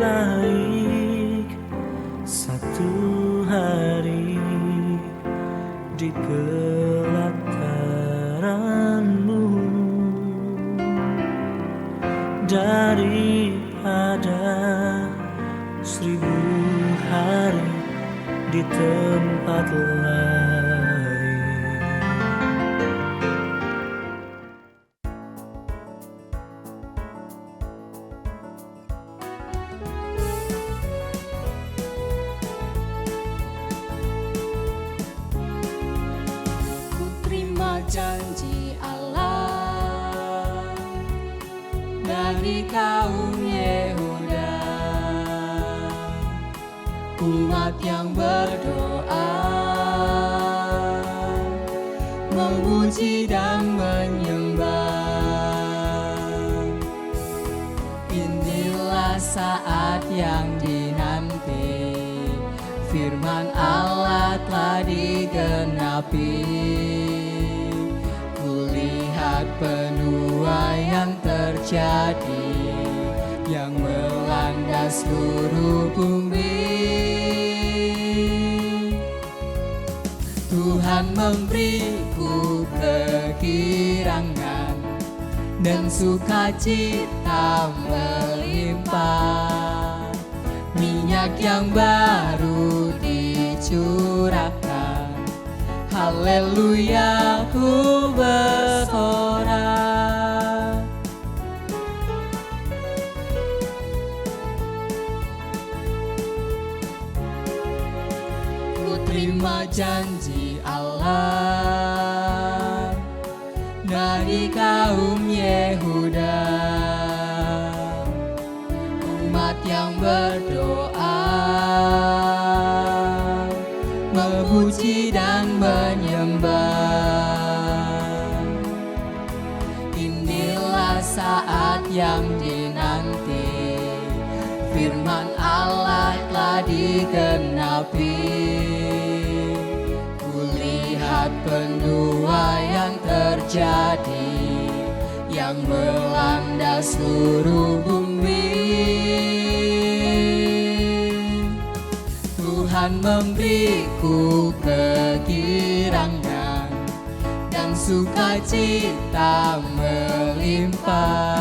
baik satu hari di pelataranmu daripada 1000 hari di tempat lain. Ku terima janji Allah dari kaum Yehuda, umat yang berdoa, memuji dan menyembah. Inilah saat yang dinanti, firman Allah telah digenapi. Kulihat penuaian terjadi yang melanda seluruh bumi. Tuhan memberiku kegirangan dan sukacita melimpah. Minyak yang baru dicurahkan, haleluya ku bersorak. Ku terima janji Allah dari kaum Yehuda, umat yang berdoa, memuji dan menyembah. Inilah saat yang dinanti, firman Allah telah digenapi. Kulihat penuaian terjadi yang melanda seluruh bumi. Tuhan memberiku kegirangan dan sukacita melimpah.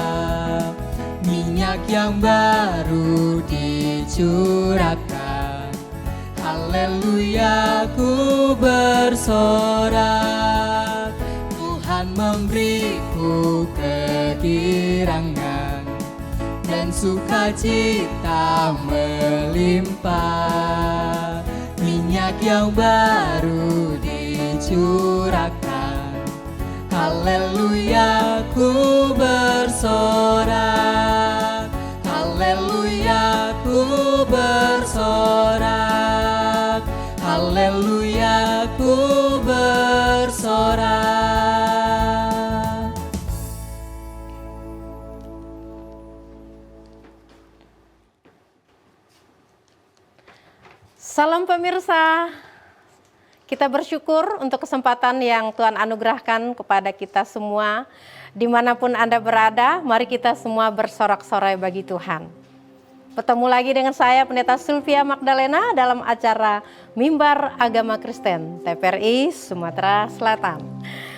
Minyak yang baru dicurahkan, haleluya ku bersorak. Tuhan memberiku kegirangan dan sukacita melimpah. Minyak yang baru dicurahkan, haleluya ku bersorak. Haleluya ku bersorak. Haleluya ku bersorak. Salam pemirsa, kita bersyukur untuk kesempatan yang Tuhan anugerahkan kepada kita semua. Dimanapun Anda berada, mari kita semua bersorak-sorai bagi Tuhan. Bertemu lagi dengan saya, Pendeta Sylvia Magdalena, dalam acara Mimbar Agama Kristen TPRI Sumatera Selatan.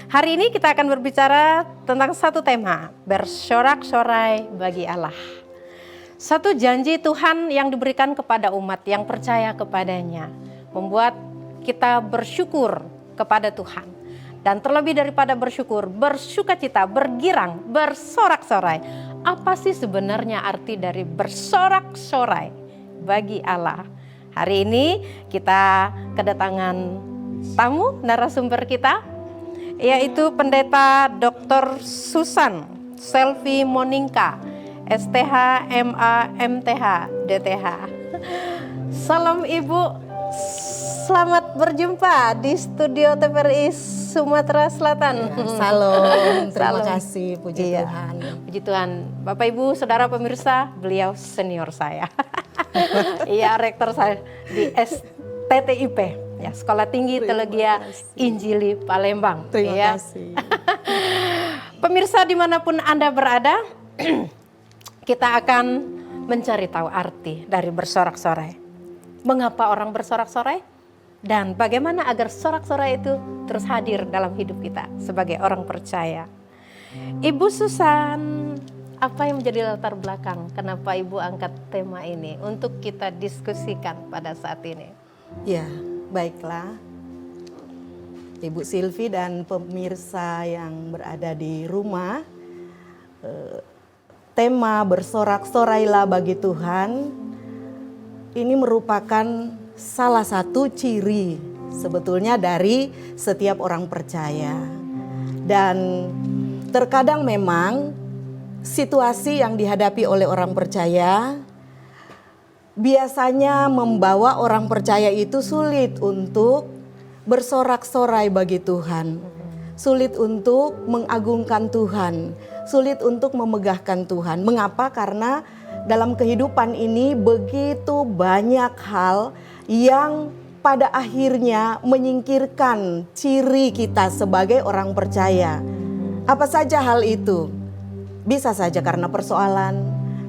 Hari ini kita akan berbicara tentang satu tema, bersorak-sorai bagi Allah. Satu janji Tuhan yang diberikan kepada umat yang percaya kepadanya, membuat kita bersyukur kepada Tuhan. Dan terlebih daripada bersyukur, bersukacita, bergirang, bersorak-sorai. Apa sih sebenarnya arti dari bersorak-sorai bagi Allah? Hari ini kita kedatangan tamu narasumber kita, yaitu Pendeta Dr. Susan Selvi Moninka, STH, MA, MTH, DTH. Salam Ibu, selamat berjumpa di studio TPRI Sumatera Selatan. Ya, salam, terima Salam. kasih, puji Tuhan. Puji Tuhan. Bapak Ibu, Saudara pemirsa, beliau senior saya. Iya, rektor saya di STTIP, ya, Sekolah Tinggi Teologi Injili Palembang. Terima kasih. Pemirsa dimanapun Anda berada, kita akan mencari tahu arti dari bersorak-sorai. Mengapa orang bersorak-sorai? Dan bagaimana agar sorak-sorai itu terus hadir dalam hidup kita sebagai orang percaya. Ibu Susan, apa yang menjadi latar belakang kenapa Ibu angkat tema ini untuk kita diskusikan pada saat ini? Ya, baiklah. Ibu Silvi dan pemirsa yang berada di rumah, tema bersorak-sorailah bagi Tuhan ini merupakan salah satu ciri sebetulnya dari setiap orang percaya. Dan terkadang memang situasi yang dihadapi oleh orang percaya biasanya membawa orang percaya itu sulit untuk bersorak-sorai bagi Tuhan. Sulit untuk mengagungkan Tuhan, sulit untuk memegahkan Tuhan. Mengapa? Karena dalam kehidupan ini begitu banyak hal yang pada akhirnya menyingkirkan ciri kita sebagai orang percaya. Apa saja hal itu? Bisa saja karena persoalan,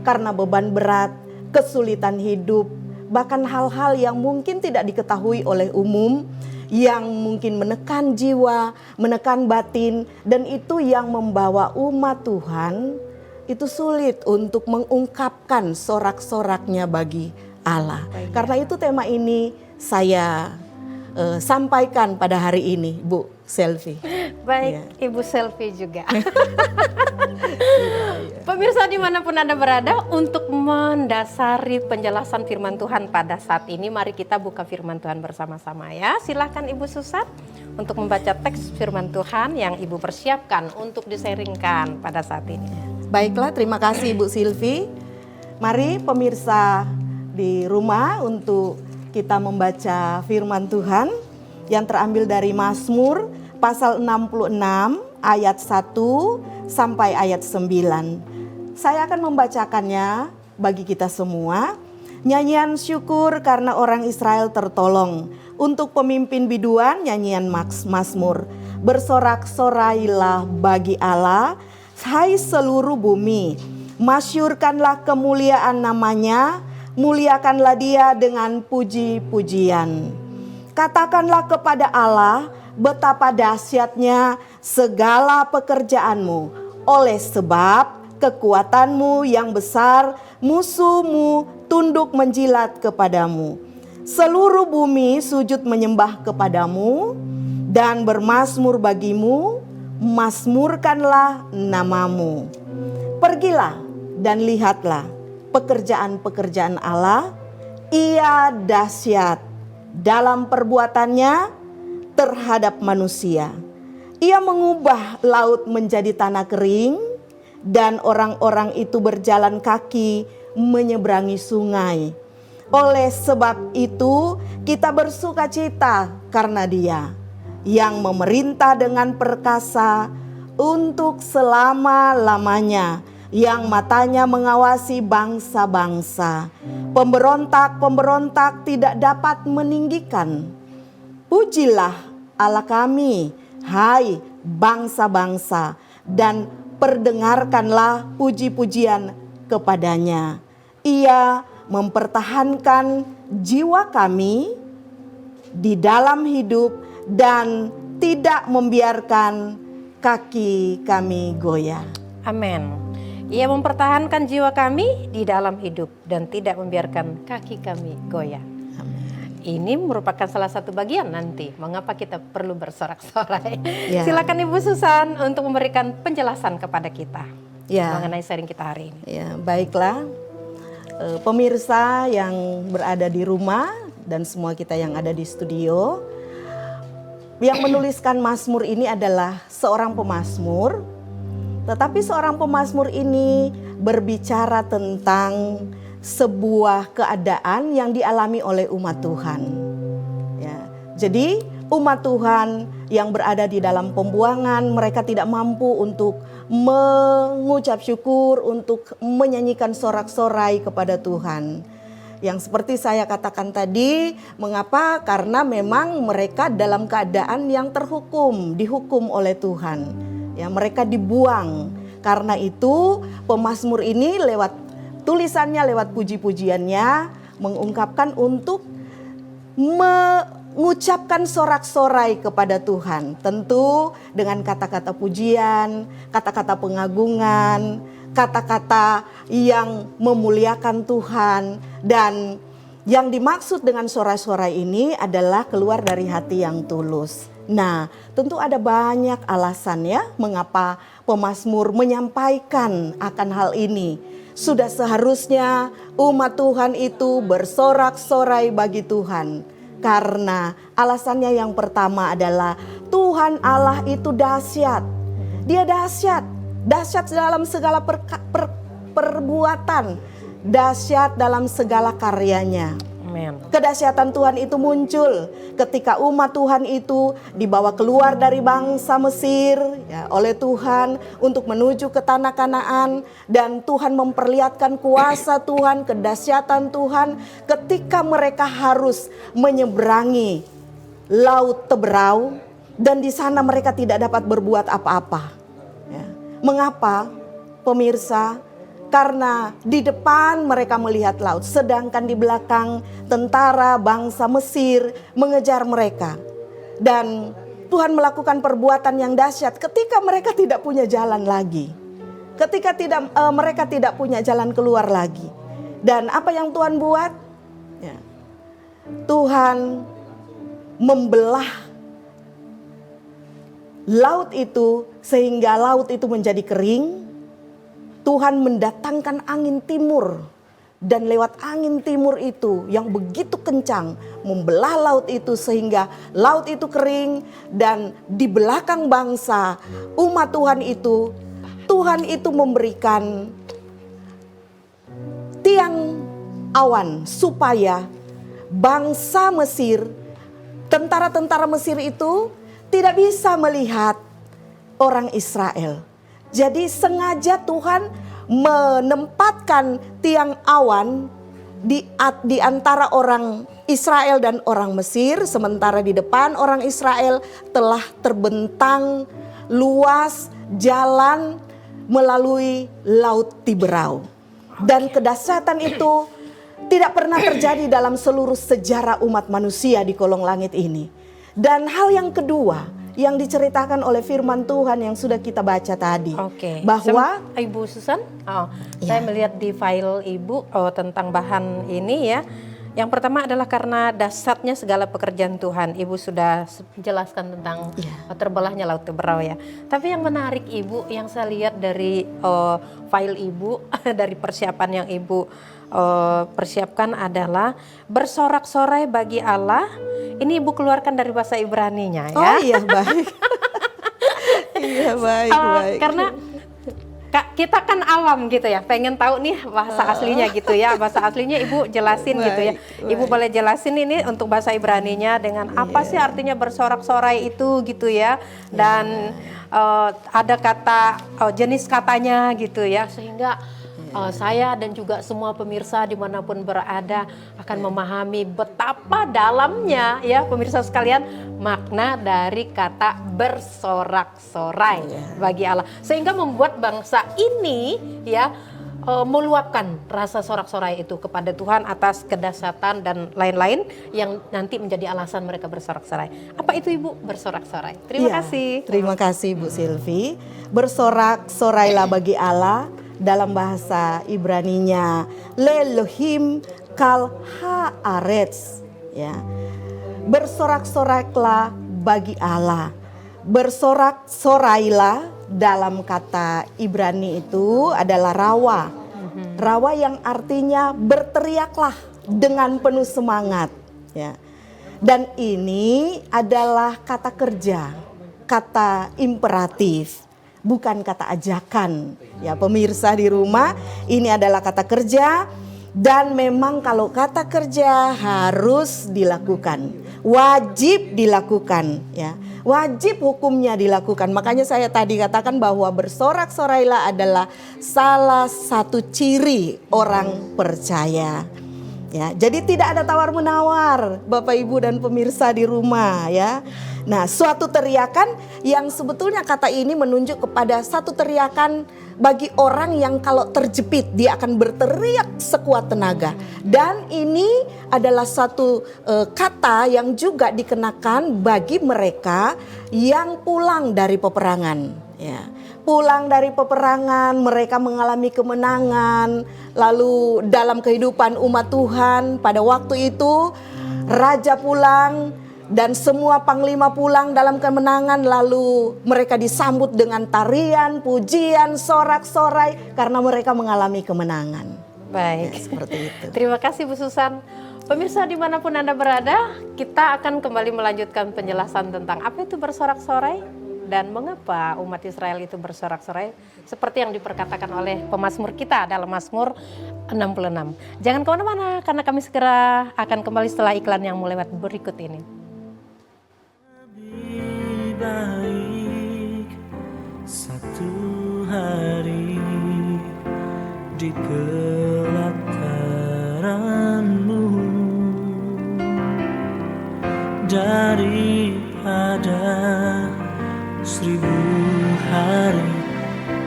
karena beban berat, kesulitan hidup, bahkan hal-hal yang mungkin tidak diketahui oleh umum, yang mungkin menekan jiwa, menekan batin, dan itu yang membawa umat Tuhan itu sulit untuk mengungkapkan sorak-soraknya bagi Allah. Karena itu tema ini saya sampaikan pada hari ini, Bu Selvi. Baik, ya. Ibu Selvi juga. Pemirsa dimanapun Anda berada, untuk mendasari penjelasan firman Tuhan pada saat ini, mari kita buka firman Tuhan bersama-sama ya. Silakan Ibu Susan untuk membaca teks firman Tuhan yang Ibu persiapkan untuk diseringkan pada saat ini. Baiklah, terima kasih Ibu Silvi. Mari pemirsa di rumah untuk kita membaca firman Tuhan yang terambil dari Mazmur pasal 66 ayat 1 sampai ayat 9. Saya akan membacakannya bagi kita semua. Nyanyian syukur karena orang Israel tertolong. Untuk pemimpin biduan nyanyian Mazmur. Bersorak-sorailah bagi Allah, hai seluruh bumi. Masyurkanlah kemuliaan namanya, muliakanlah dia dengan puji-pujian. Katakanlah kepada Allah, betapa dahsyatnya segala pekerjaanmu, oleh sebab kekuatanmu yang besar, musuhmu tunduk menjilat kepadamu. Seluruh bumi sujud menyembah kepadamu dan bermazmur bagimu, mazmurkanlah namamu. Pergilah dan lihatlah pekerjaan-pekerjaan Allah, ia dahsyat dalam perbuatannya terhadap manusia. Ia mengubah laut menjadi tanah kering dan orang-orang itu berjalan kaki menyeberangi sungai. Oleh sebab itu kita bersukacita karena Dia yang memerintah dengan perkasa untuk selama-lamanya, yang matanya mengawasi bangsa-bangsa. Pemberontak-pemberontak tidak dapat meninggikan. Pujilah Allah kami, hai bangsa-bangsa, dan perdengarkanlah puji-pujian kepadanya. Ia mempertahankan jiwa kami di dalam hidup dan tidak membiarkan kaki kami goyah. Amin. Ia mempertahankan jiwa kami di dalam hidup dan tidak membiarkan kaki kami goyah. Ini merupakan salah satu bagian nanti mengapa kita perlu bersorak-sorai. Ya. Silakan Ibu Susan untuk memberikan penjelasan kepada kita mengenai sharing kita hari ini. Ya, baiklah. Pemirsa yang berada di rumah dan semua kita yang ada di studio, yang menuliskan Mazmur ini adalah seorang pemazmur. Tetapi seorang pemazmur ini berbicara tentang sebuah keadaan yang dialami oleh umat Tuhan. Ya, jadi umat Tuhan yang berada di dalam pembuangan, mereka tidak mampu untuk mengucap syukur, untuk menyanyikan sorak-sorai kepada Tuhan. Yang seperti saya katakan tadi, mengapa? Karena memang mereka dalam keadaan yang terhukum, dihukum oleh Tuhan. Ya, mereka dibuang. Karena itu pemazmur ini lewat tulisannya, lewat puji-pujiannya mengungkapkan untuk mengucapkan sorak-sorai kepada Tuhan. Tentu dengan kata-kata pujian, kata-kata pengagungan, kata-kata yang memuliakan Tuhan. Dan yang dimaksud dengan sorak-sorai ini adalah keluar dari hati yang tulus. Nah, tentu ada banyak alasan ya mengapa pemazmur menyampaikan akan hal ini. Sudah seharusnya umat Tuhan itu bersorak-sorai bagi Tuhan. Karena alasannya yang pertama adalah Tuhan Allah itu dahsyat. Dia dahsyat. Dahsyat dalam segala perbuatan. Dahsyat dalam segala karyanya. Amen. Kedahsyatan Tuhan itu muncul ketika umat Tuhan itu dibawa keluar dari bangsa Mesir ya, oleh Tuhan untuk menuju ke tanah Kanaan, dan Tuhan memperlihatkan kuasa Tuhan, kedahsyatan Tuhan ketika mereka harus menyeberangi Laut Teberau, dan di sana mereka tidak dapat berbuat apa-apa. Ya. Mengapa, pemirsa? Karena di depan mereka melihat laut, sedangkan di belakang tentara bangsa Mesir mengejar mereka. Dan Tuhan melakukan perbuatan yang dahsyat ketika mereka tidak punya jalan lagi. Ketika mereka tidak punya jalan keluar lagi. Dan apa yang Tuhan buat? Ya. Tuhan membelah laut itu sehingga laut itu menjadi kering. Tuhan mendatangkan angin timur, dan lewat angin timur itu yang begitu kencang membelah laut itu sehingga laut itu kering. Dan di belakang bangsa umat Tuhan itu memberikan tiang awan supaya bangsa Mesir, tentara-tentara Mesir itu tidak bisa melihat orang Israel. Jadi sengaja Tuhan menempatkan tiang awan di antara orang Israel dan orang Mesir. Sementara di depan orang Israel telah terbentang luas jalan melalui Laut Tiberau. Dan kedahsyatan itu tidak pernah terjadi dalam seluruh sejarah umat manusia di kolong langit ini. Dan hal yang kedua yang diceritakan oleh firman Tuhan yang sudah kita baca tadi. Oke. Bahwa Ibu Susan, Ya. saya melihat di file Ibu tentang bahan ini ya. Yang pertama adalah karena dahsyatnya segala pekerjaan Tuhan. Ibu sudah jelaskan tentang terbelahnya Laut Teberau ya. Tapi yang menarik Ibu, yang saya lihat dari file Ibu, dari persiapan yang Ibu persiapkan adalah bersorak-sorai bagi Allah. Ini Ibu keluarkan dari bahasa Ibraninya ya. Oh iya, baik. Iya, baik. Karena kita kan awam gitu ya, pengen tahu nih bahasa aslinya gitu ya. Bahasa aslinya Ibu jelasin gitu ya. Ibu boleh jelasin ini untuk bahasa Ibraninya dengan apa sih artinya bersorak-sorai itu gitu ya. Dan ada kata jenis katanya gitu ya, sehingga saya dan juga semua pemirsa dimanapun berada akan memahami betapa dalamnya ya pemirsa sekalian makna dari kata bersorak-sorai bagi Allah, sehingga membuat bangsa ini ya meluapkan rasa sorak-sorai itu kepada Tuhan atas kedahsyatan dan lain-lain yang nanti menjadi alasan mereka bersorak-sorai. Apa itu Ibu bersorak-sorai? Terima kasih. Terima kasih Bu Silvi. Bersorak-sorailah bagi Allah. Dalam bahasa Ibraninya Lelohim kal haaretz ya. Bersorak-soraklah bagi Allah. Bersorak-sorailah dalam kata Ibrani itu adalah rawa. Rawa yang artinya berteriaklah dengan penuh semangat ya. Dan ini adalah kata kerja, kata imperatif, bukan kata ajakan. Ya pemirsa di rumah, ini adalah kata kerja, dan memang kalau kata kerja harus dilakukan, wajib dilakukan ya. Wajib hukumnya dilakukan. Makanya saya tadi katakan bahwa bersorak-sorailah adalah salah satu ciri orang percaya. Ya, jadi tidak ada tawar-menawar Bapak Ibu dan pemirsa di rumah ya. Nah, suatu teriakan yang sebetulnya kata ini menunjuk kepada satu teriakan bagi orang yang kalau terjepit dia akan berteriak sekuat tenaga. Dan ini adalah satu kata yang juga dikenakan bagi mereka yang pulang dari peperangan ya. Pulang dari peperangan, mereka mengalami kemenangan. Lalu dalam kehidupan umat Tuhan pada waktu itu, raja pulang dan semua panglima pulang dalam kemenangan. Lalu mereka disambut dengan tarian, pujian, sorak-sorai karena mereka mengalami kemenangan. Baik, Ya, seperti itu. Terima kasih Bu Susan. Pemirsa dimanapun Anda berada, kita akan kembali melanjutkan penjelasan tentang apa itu bersorak-sorai dan mengapa umat Israel itu bersorak-sorai seperti yang diperkatakan oleh pemazmur kita dalam Mazmur 66. Jangan kemana-mana karena kami segera akan kembali setelah iklan yang lewat berikut ini. Lebih baik satu hari di pelataranmu daripada 1000 hari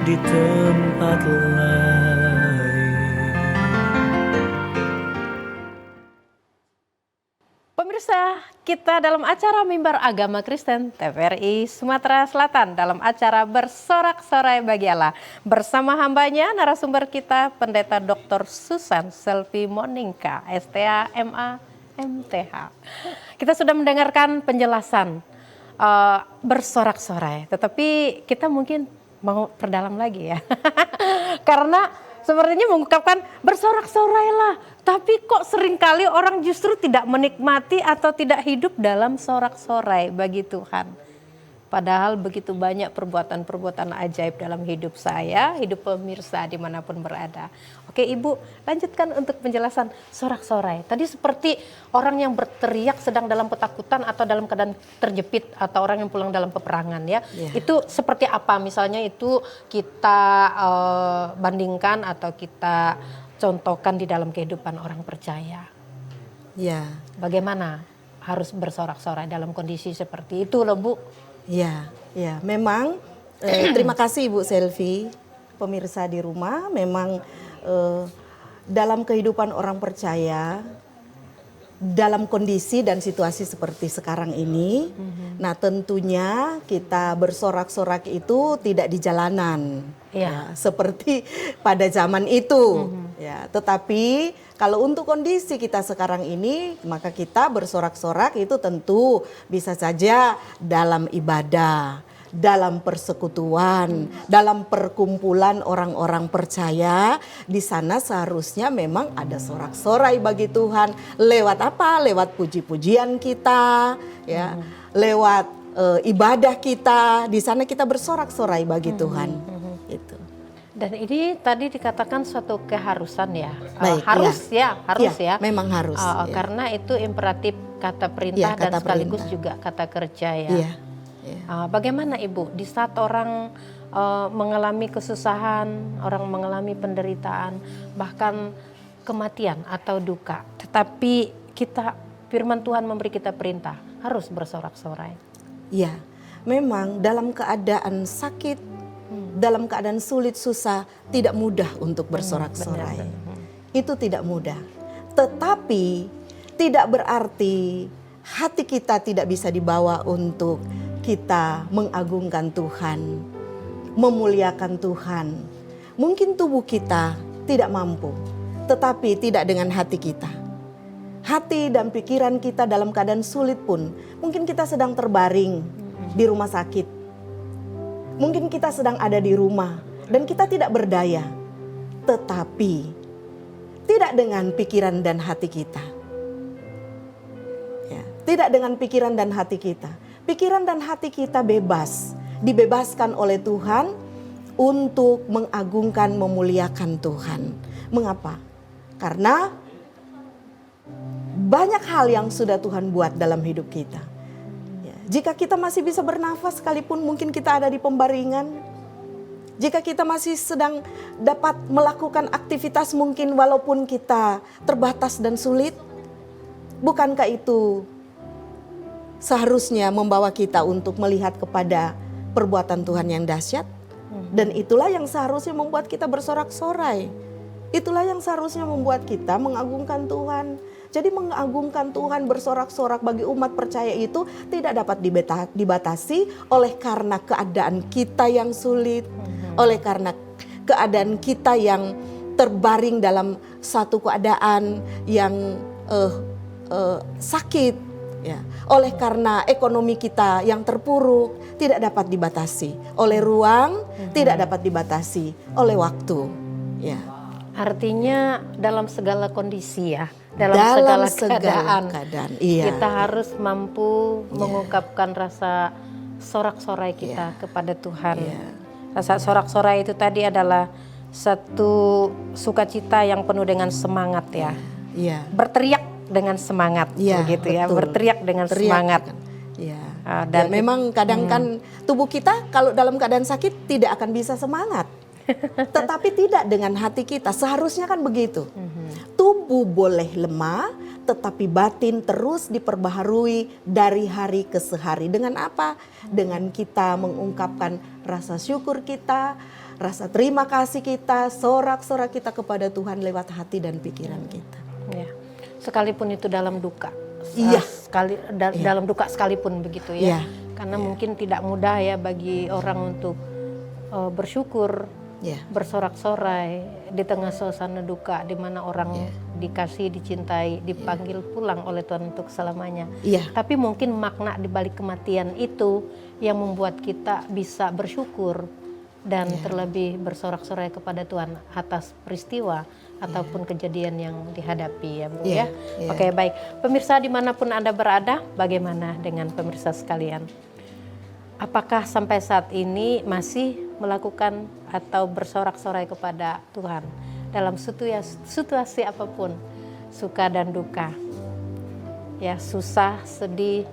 di tempat lain. Pemirsa, kita dalam acara Mimbar Agama Kristen TVRI Sumatera Selatan dalam acara Bersorak-Sorai Bagi Allah. Bersama hambanya narasumber kita Pendeta Dr. Susan Selvi Monika, STA MA MTH. Kita sudah mendengarkan penjelasan bersorak-sorai, tetapi kita mungkin mau perdalam lagi ya. Karena sepertinya mengungkapkan bersorak-sorailah, tapi kok seringkali orang justru tidak menikmati atau tidak hidup dalam sorak-sorai bagi Tuhan. Padahal begitu banyak perbuatan-perbuatan ajaib dalam hidup saya, hidup pemirsa dimanapun berada. Oke Ibu, lanjutkan untuk penjelasan sorak-sorai. Tadi seperti orang yang berteriak sedang dalam ketakutan atau dalam keadaan terjepit atau orang yang pulang dalam peperangan ya. Itu seperti apa misalnya itu kita bandingkan atau kita contohkan di dalam kehidupan orang percaya. Ya. Bagaimana harus bersorak-sorai dalam kondisi seperti itu loh Bu? Ya, memang terima kasih Ibu Selvi, pemirsa di rumah. Memang dalam kehidupan orang percaya, dalam kondisi dan situasi seperti sekarang ini, nah tentunya kita bersorak-sorak itu tidak di jalanan, ya, seperti pada zaman itu, ya. Tetapi kalau untuk kondisi kita sekarang ini, maka kita bersorak-sorak itu tentu bisa saja dalam ibadah, dalam persekutuan, dalam perkumpulan orang-orang percaya. Di sana seharusnya memang ada sorak-sorai bagi Tuhan. Lewat apa? Lewat puji-pujian kita, ya, lewat ibadah kita. Di sana kita bersorak-sorai bagi Tuhan. Itu. Dan ini tadi dikatakan suatu keharusan ya. Baik, harus ya. Memang harus. Ya. Karena itu imperatif kata perintah dan sekaligus juga kata kerja ya. Iya. Bagaimana Ibu di saat orang mengalami kesusahan, orang mengalami penderitaan, bahkan kematian atau duka, tetapi firman Tuhan memberi kita perintah harus bersorak-sorai. Iya, memang dalam keadaan sakit, dalam keadaan sulit susah, tidak mudah untuk bersorak-sorai. Itu tidak mudah. Tetapi tidak berarti hati kita tidak bisa dibawa untuk kita mengagungkan Tuhan, memuliakan Tuhan. Mungkin tubuh kita tidak mampu, tetapi tidak dengan hati kita. Hati dan pikiran kita dalam keadaan sulit pun, mungkin kita sedang terbaring di rumah sakit. Mungkin kita sedang ada di rumah dan kita tidak berdaya. Tetapi tidak dengan pikiran dan hati kita. Ya, tidak dengan pikiran dan hati kita. Pikiran dan hati kita bebas, dibebaskan oleh Tuhan untuk mengagungkan, memuliakan Tuhan. Mengapa? Karena banyak hal yang sudah Tuhan buat dalam hidup kita. Ya, jika kita masih bisa bernafas sekalipun, mungkin kita ada di pembaringan, Jika kita masih sedang dapat melakukan aktivitas mungkin walaupun kita terbatas dan sulit, bukankah itu seharusnya membawa kita untuk melihat kepada perbuatan Tuhan yang dahsyat? Dan itulah yang seharusnya membuat kita bersorak-sorai. Itulah yang seharusnya membuat kita mengagungkan Tuhan. Jadi mengagungkan Tuhan, bersorak-sorak bagi umat percaya itu tidak dapat dibatasi oleh karena keadaan kita yang sulit, oleh karena keadaan kita yang terbaring dalam satu keadaan yang sakit, ya. Oleh karena ekonomi kita yang terpuruk, tidak dapat dibatasi oleh ruang, tidak dapat dibatasi oleh waktu, ya. Artinya dalam segala kondisi ya, dalam segala keadaan iya. kita harus mampu mengungkapkan rasa sorak-sorai kita kepada Tuhan. Rasa sorak-sorai itu tadi adalah satu sukacita yang penuh dengan semangat ya. Berteriak dengan semangat begitu ya, berteriak dengan semangat. Dan memang kadang kan tubuh kita kalau dalam keadaan sakit tidak akan bisa semangat. Tetapi tidak dengan hati kita, seharusnya kan begitu. Tubuh boleh lemah, tetapi batin terus diperbaharui dari hari ke sehari. Dengan apa? Dengan kita mengungkapkan rasa syukur kita, rasa terima kasih kita, sorak-sorak kita kepada Tuhan lewat hati dan pikiran kita. Ya. Sekalipun itu dalam duka, dalam duka sekalipun begitu ya. Karena mungkin tidak mudah ya bagi orang untuk bersyukur. Bersorak-sorai di tengah suasana duka di mana orang dikasih, dicintai, dipanggil pulang oleh Tuhan untuk selamanya. Tapi mungkin makna di balik kematian itu yang membuat kita bisa bersyukur dan terlebih bersorak-sorai kepada Tuhan atas peristiwa ataupun kejadian yang dihadapi ya Bu ya. Oke, baik. Pemirsa dimanapun Anda berada, bagaimana dengan pemirsa sekalian? Apakah sampai saat ini masih melakukan atau bersorak-sorai kepada Tuhan dalam situasi apapun, suka dan duka, ya susah, sedih,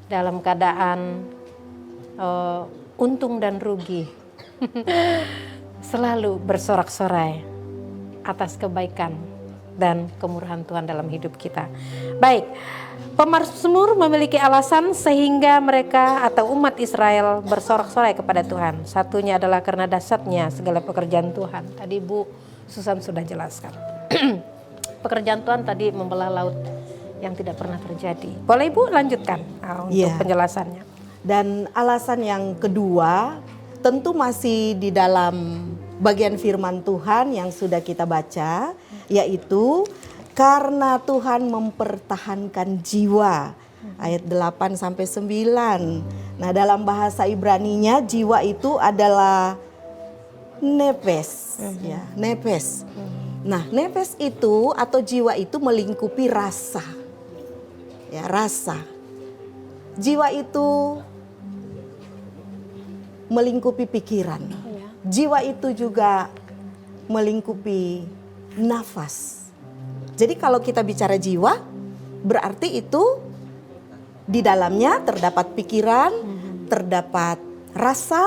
dalam keadaan untung dan rugi, selalu bersorak-sorai atas kebaikan dan kemurahan Tuhan dalam hidup kita. Baik. Pemazmur memiliki alasan sehingga mereka atau umat Israel bersorak-sorai kepada Tuhan. Satunya adalah karena dahsyatnya segala pekerjaan Tuhan. Tadi Bu Susan sudah jelaskan. Pekerjaan Tuhan tadi membelah laut yang tidak pernah terjadi. Boleh Ibu lanjutkan untuk penjelasannya. Dan alasan yang kedua tentu masih di dalam bagian firman Tuhan yang sudah kita baca, yaitu karena Tuhan mempertahankan jiwa. Ayat 8 sampai 9. Nah, dalam bahasa Ibraninya jiwa itu adalah nepes, ya, nepes. Nah, nepes itu atau jiwa itu melingkupi rasa. Ya, rasa. Jiwa itu melingkupi pikiran. Jiwa itu juga melingkupi nafas. Jadi kalau kita bicara jiwa, berarti itu di dalamnya terdapat pikiran, terdapat rasa,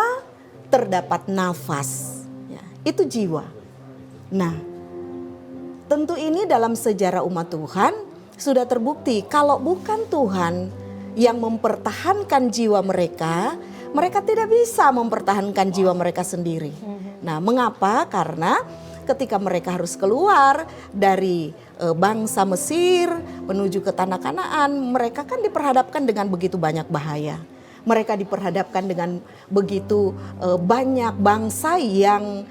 terdapat nafas. Ya, itu jiwa. Nah, tentu ini dalam sejarah umat Tuhan sudah terbukti kalau bukan Tuhan yang mempertahankan jiwa mereka, mereka tidak bisa mempertahankan jiwa mereka sendiri. Nah, mengapa? Karena ketika mereka harus keluar dari bangsa Mesir menuju ke tanah Kanaan, mereka kan diperhadapkan dengan begitu banyak bahaya. Mereka diperhadapkan dengan begitu banyak bangsa yang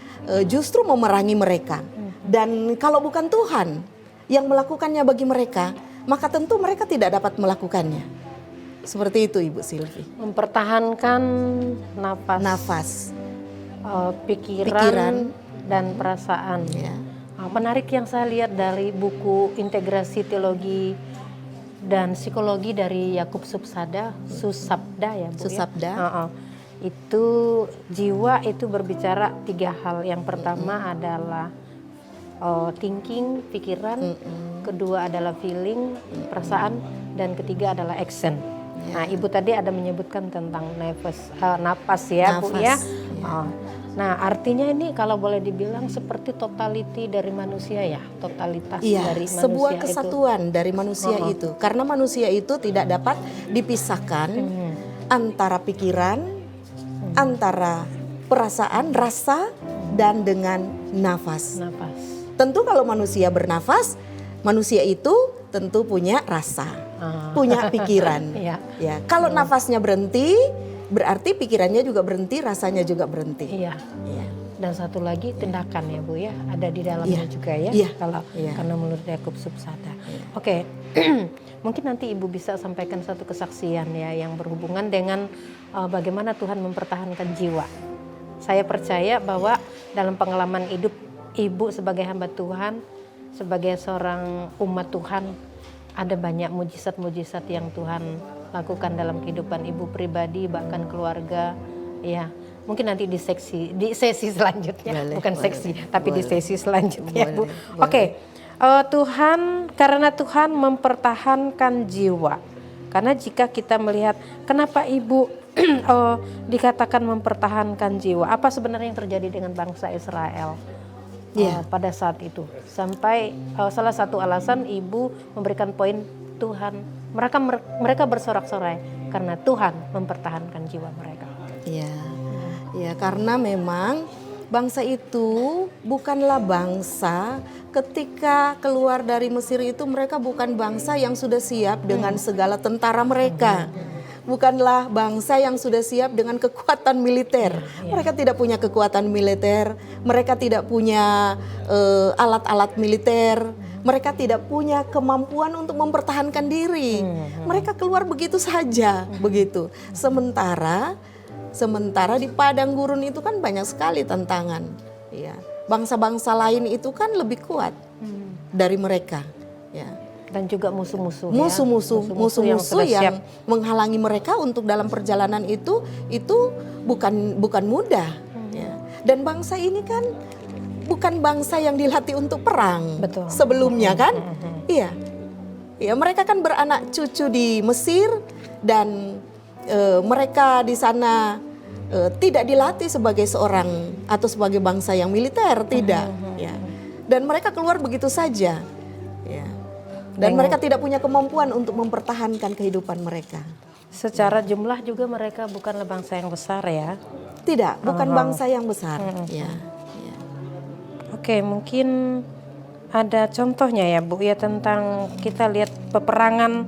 justru memerangi mereka. Dan kalau bukan Tuhan yang melakukannya bagi mereka, maka tentu mereka tidak dapat melakukannya. Seperti itu Ibu Silvi. Mempertahankan nafas. Pikiran dan perasaan. Ya. Menarik yang saya lihat dari buku Integrasi Teologi dan Psikologi dari Yakub Susabda ya Bu. Susabda. Ya? Itu jiwa itu berbicara 3 hal. Yang pertama adalah thinking, pikiran. Kedua adalah feeling, perasaan. Dan ketiga adalah action. Ya. Nah, Ibu tadi ada menyebutkan tentang napas ya Bu ya. Nah, artinya ini kalau boleh dibilang seperti totality dari manusia ya, totalitas Iya, dari manusia sebuah itu. kesatuan dari manusia itu. Karena manusia itu tidak dapat dipisahkan antara pikiran, antara perasaan, rasa, dan dengan nafas. Nafas. Tentu kalau manusia bernafas, manusia itu tentu punya rasa, punya pikiran. Iya. Ya, kalau nafasnya berhenti, berarti pikirannya juga berhenti, rasanya juga berhenti. Iya. Ya. Dan satu lagi tindakan ya Bu ya, ada di dalamnya Iya. juga ya. Iya. Kalau Iya. karena menurut Yakub Subsada. Oke. Mungkin nanti Ibu bisa sampaikan satu kesaksian ya yang berhubungan dengan bagaimana Tuhan mempertahankan jiwa. Saya percaya bahwa dalam pengalaman hidup Ibu sebagai hamba Tuhan, sebagai seorang umat Tuhan, ada banyak mujizat-mujizat yang Tuhan lakukan dalam kehidupan Ibu pribadi, bahkan keluarga. Ya, mungkin nanti di sesi selanjutnya, Boleh, bukan boleh, seksi, tapi di boleh. sesi selanjutnya, Bu. Boleh, boleh. Oke, Tuhan, karena Tuhan mempertahankan jiwa. Karena jika kita melihat kenapa Ibu dikatakan mempertahankan jiwa, apa sebenarnya yang terjadi dengan bangsa Israel pada saat itu? Sampai salah satu alasan Ibu memberikan poin Tuhan, mereka bersorak-sorai karena Tuhan mempertahankan jiwa mereka. Iya, ya karena memang bangsa itu bukanlah bangsa ketika keluar dari Mesir itu, mereka bukan bangsa yang sudah siap dengan segala tentara mereka. Bukanlah bangsa yang sudah siap dengan kekuatan militer. Mereka tidak punya kekuatan militer, mereka tidak punya alat-alat militer, mereka tidak punya kemampuan untuk mempertahankan diri. Mereka keluar begitu saja, begitu. Sementara di padang gurun itu kan banyak sekali tantangan. Ya, bangsa-bangsa lain itu kan lebih kuat dari mereka. Ya. Dan juga musuh-musuh Musuh-musuh yang menghalangi mereka untuk dalam perjalanan itu bukan mudah. Ya. Dan bangsa ini kan bukan bangsa yang dilatih untuk perang. Betul. Sebelumnya kan, iya, ya mereka kan beranak cucu di Mesir dan mereka di sana tidak dilatih sebagai seorang atau sebagai bangsa yang militer, tidak. Ya. Dan mereka keluar begitu saja. Ya. Dan mereka tidak punya kemampuan untuk mempertahankan kehidupan mereka. Secara jumlah juga mereka bukanlah bangsa yang besar ya. Tidak, bukan bangsa yang besar. Ya. Ya. Oke, mungkin ada contohnya ya Bu ya tentang kita lihat peperangan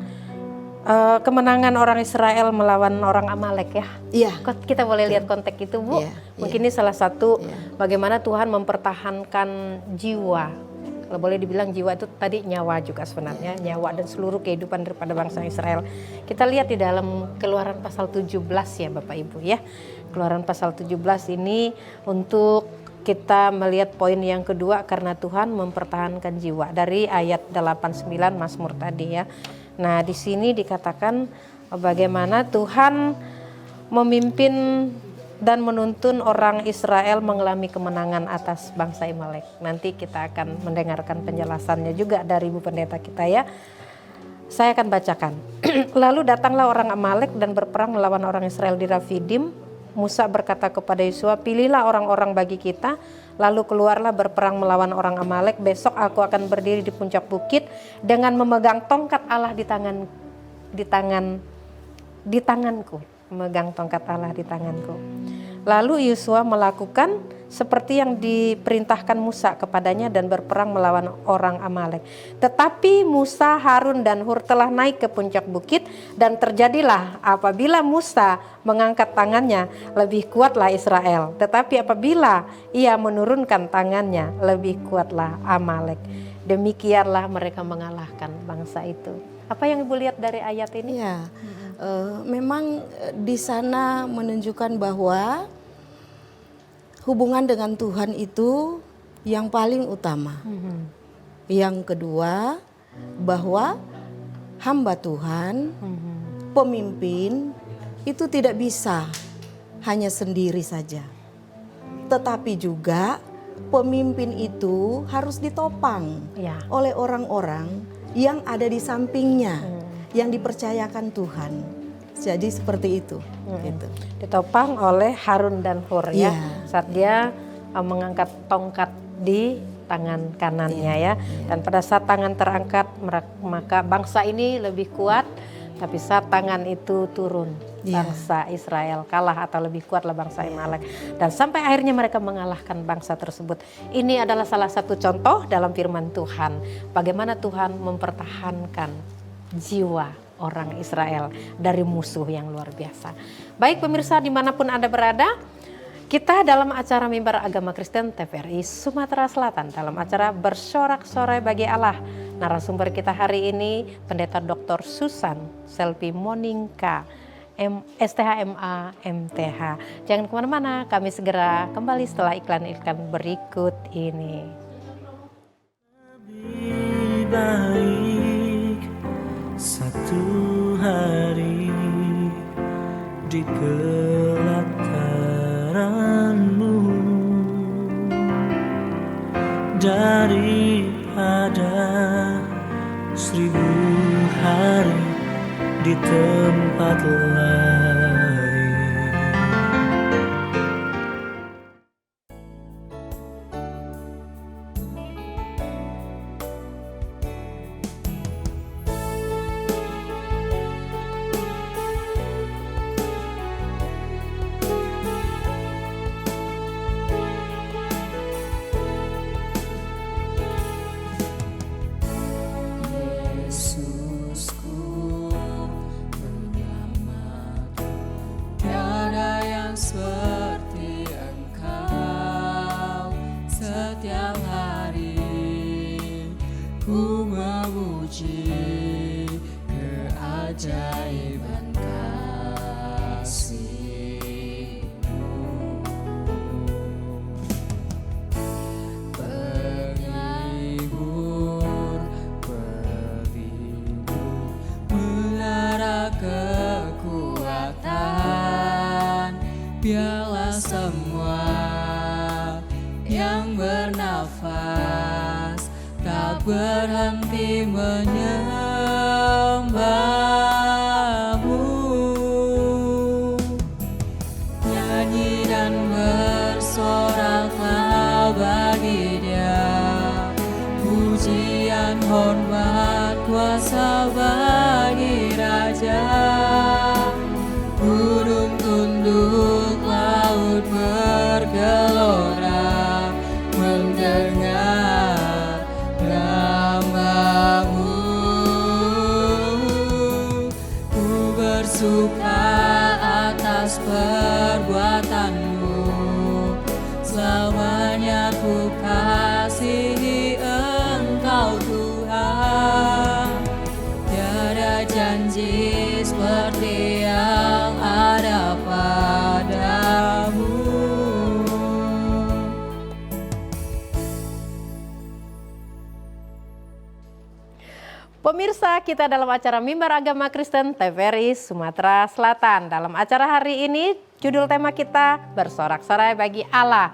kemenangan orang Israel melawan orang Amalek ya. Iya. Kita boleh lihat konteks itu Bu. Iya, Mungkin ini salah satu bagaimana Tuhan mempertahankan jiwa. Kalau boleh dibilang jiwa itu tadi nyawa juga sebenarnya, nyawa dan seluruh kehidupan daripada bangsa Israel. Kita lihat di dalam Keluaran pasal 17 ya Bapak Ibu ya. Keluaran pasal 17 ini untuk kita melihat poin yang kedua, karena Tuhan mempertahankan jiwa, dari ayat 89 Mazmur tadi ya. Nah, di sini dikatakan bagaimana Tuhan memimpin dan menuntun orang Israel mengalami kemenangan atas bangsa Amalek. Nanti kita akan mendengarkan penjelasannya juga dari Ibu Pendeta kita ya. Saya akan bacakan. Lalu datanglah orang Amalek dan berperang melawan orang Israel di Rafidim. Musa berkata kepada Yosua, pilihlah orang-orang bagi kita, lalu keluarlah berperang melawan orang Amalek. Besok aku akan berdiri di puncak bukit dengan memegang tongkat Allah di tanganku. Memegang tongkat Allah di tanganku. Lalu Yosua melakukan seperti yang diperintahkan Musa kepadanya dan berperang melawan orang Amalek. Tetapi Musa, Harun dan Hur telah naik ke puncak bukit, dan terjadilah apabila Musa mengangkat tangannya, lebih kuatlah Israel. Tetapi apabila ia menurunkan tangannya, lebih kuatlah Amalek. Demikianlah mereka mengalahkan bangsa itu. Apa yang Ibu lihat dari ayat ini? Ya. Memang di sana menunjukkan bahwa hubungan dengan Tuhan itu yang paling utama. Yang kedua, bahwa hamba Tuhan, pemimpin itu tidak bisa hanya sendiri saja. Tetapi juga pemimpin itu harus ditopang oleh orang-orang yang ada di sampingnya, yang dipercayakan Tuhan. Jadi seperti itu. Gitu. Ditopang oleh Harun dan Hur ya. saat dia mengangkat tongkat di tangan kanannya ya. Dan pada saat tangan terangkat maka bangsa ini lebih kuat, tapi saat tangan itu turun bangsa Israel kalah atau lebih kuatlah bangsa Amalek. Dan sampai akhirnya mereka mengalahkan bangsa tersebut. Ini adalah salah satu contoh dalam firman Tuhan bagaimana Tuhan mempertahankan jiwa orang Israel dari musuh yang luar biasa. Baik pemirsa dimanapun Anda berada, kita dalam acara Mimbar Agama Kristen TVRI Sumatera Selatan dalam acara Bersorak-sorai bagi Allah. Narasumber kita hari ini Pendeta Dr. Susan Selvi Monika, STHMA MTH. Jangan kemana-mana, kami segera kembali setelah iklan-iklan berikut ini. Lebih baik satu hari di pelataranmu daripada 1000 hari di tempat lain. Yesusku menyelamatku, tiada yang seperti Engkau. Setiap hari ku memuji keajaiban kasih-Mu. Penghibur, pelindung, menara kekuatan, biarlah semua yang bernafas tak berhenti menyembah-Mu. Nyanyi dan bersoraklah bagi Dia, pujian, hormat, kuasa bagi Raja. Gunung tunduk, laut bergelora, mendengar nama-Mu. Ku bersuka atas perbuatan-Mu, selamanya ku kasihi Engkau Tuhan. Tiada janji seperti yang ada padamu. Pemirsa, kita dalam acara Mimbar Agama Kristen TVRI Sumatera Selatan. Dalam acara hari ini, judul tema kita Bersorak-sorai bagi Allah.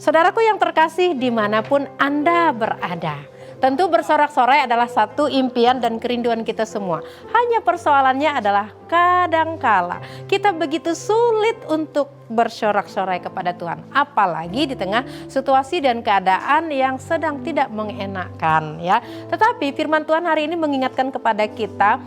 Saudaraku yang terkasih dimanapun Anda berada, tentu bersorak-sorai adalah satu impian dan kerinduan kita semua. Hanya persoalannya adalah kadangkala kita begitu sulit untuk bersorak-sorai kepada Tuhan. Apalagi di tengah situasi dan keadaan yang sedang tidak mengenakan ya. Tetapi firman Tuhan hari ini mengingatkan kepada kita,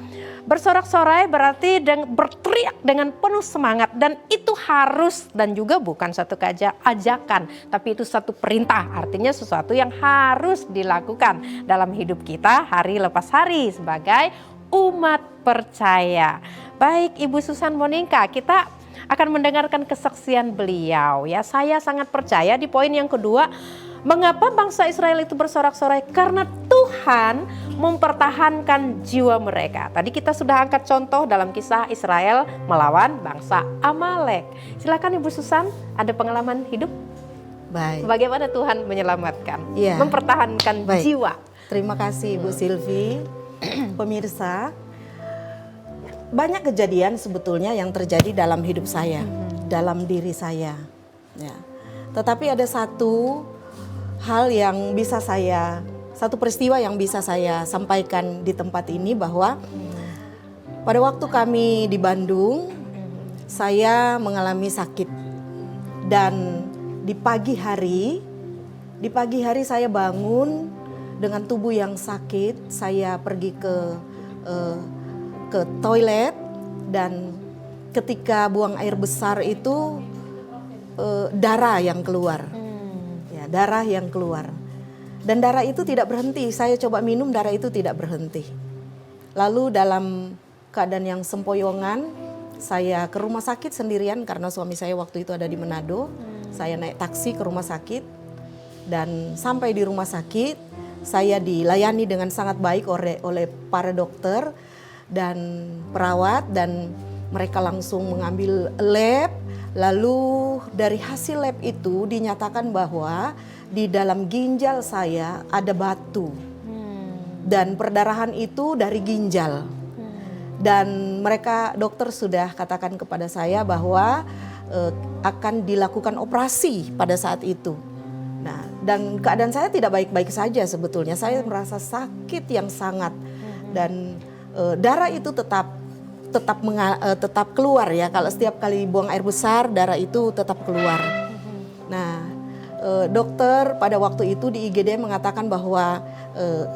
bersorak-sorai berarti berteriak dengan penuh semangat, dan itu harus dan juga bukan satu ajakan, tapi itu satu perintah, artinya sesuatu yang harus dilakukan dalam hidup kita hari lepas hari sebagai umat percaya. Baik Ibu Susan Monika, kita akan mendengarkan kesaksian beliau ya. Saya sangat percaya di poin yang kedua, mengapa bangsa Israel itu bersorak-sorai? Karena Tuhan mempertahankan jiwa mereka. Tadi kita sudah angkat contoh dalam kisah Israel melawan bangsa Amalek. Silakan Ibu Susan, ada pengalaman hidup? Baik. Bagaimana Tuhan menyelamatkan, Iya. mempertahankan Baik. jiwa? Terima kasih Ibu Silvi. Pemirsa, banyak kejadian sebetulnya yang terjadi dalam hidup saya, dalam diri saya. Ya. Tetapi ada satu hal yang bisa satu peristiwa yang bisa saya sampaikan di tempat ini, bahwa pada waktu kami di Bandung, saya mengalami sakit. Dan di pagi hari saya bangun dengan tubuh yang sakit. Saya pergi ke toilet, dan ketika buang air besar itu darah yang keluar. Ya, darah yang keluar. Dan darah itu tidak berhenti. Saya coba minum, darah itu tidak berhenti. Lalu dalam keadaan yang sempoyongan, saya ke rumah sakit sendirian karena suami saya waktu itu ada di Manado. Saya naik taksi ke rumah sakit, dan sampai di rumah sakit saya dilayani dengan sangat baik oleh para dokter dan perawat, dan mereka langsung mengambil lab. Lalu dari hasil lab itu dinyatakan bahwa di dalam ginjal saya ada batu, dan perdarahan itu dari ginjal. Dan mereka dokter sudah katakan kepada saya bahwa akan dilakukan operasi pada saat itu. Nah, dan keadaan saya tidak baik-baik saja sebetulnya. Saya merasa sakit yang sangat, dan darah itu tetap keluar ya. Kalau setiap kali buang air besar, darah itu tetap keluar. Nah, dokter pada waktu itu di IGD mengatakan bahwa